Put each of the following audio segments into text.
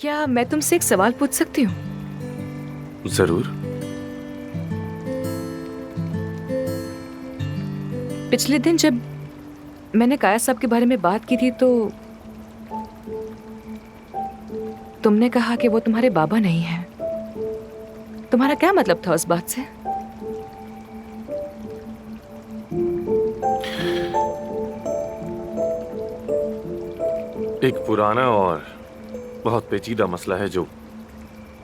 क्या मैं तुमसे एक सवाल पूछ सकती हूँ? जरूर। पिछले दिन जब मैंने काया साहब के बारे में बात की थी तो तुमने कहा कि वो तुम्हारे बाबा नहीं हैं। तुम्हारा क्या मतलब था उस बात से? एक पुराना और बहुत पेचीदा मसला है जो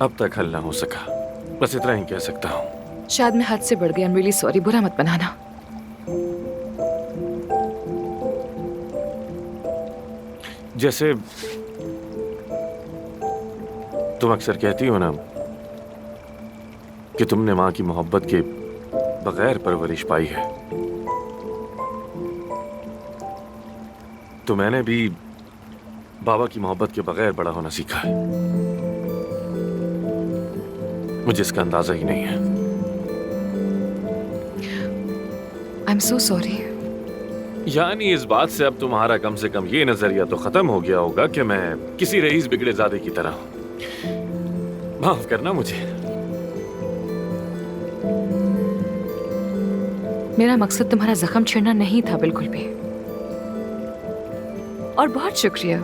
अब तक हल ना हो सका। बस इतना ही कह सकता हूँ। शायद मैं हद से बढ़ गई। आई एम रियली सॉरी, बुरा मत बनाना। जैसे तुम अक्सर कहती हो ना कि तुमने मां की मोहब्बत के बगैर परवरिश पाई है, तो मैंने भी बाबा की मोहब्बत के बगैर बड़ा होना सीखा है। मुझे इसका अंदाजा ही नहीं है। I am so sorry. यानी इस बात से अब तुम्हारा कम से कम ये नजरिया तो खत्म हो गया होगा कि मैं किसी रईस बिगड़े जादे की तरह हूं। माफ करना मुझे। मेरा मकसद तुम्हारा जख्म छेड़ना नहीं था, बिल्कुल भी। और बहुत शुक्रिया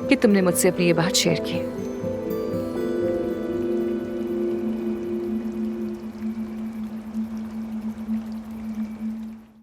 कि तुमने मुझसे अपनी ये बात शेयर की।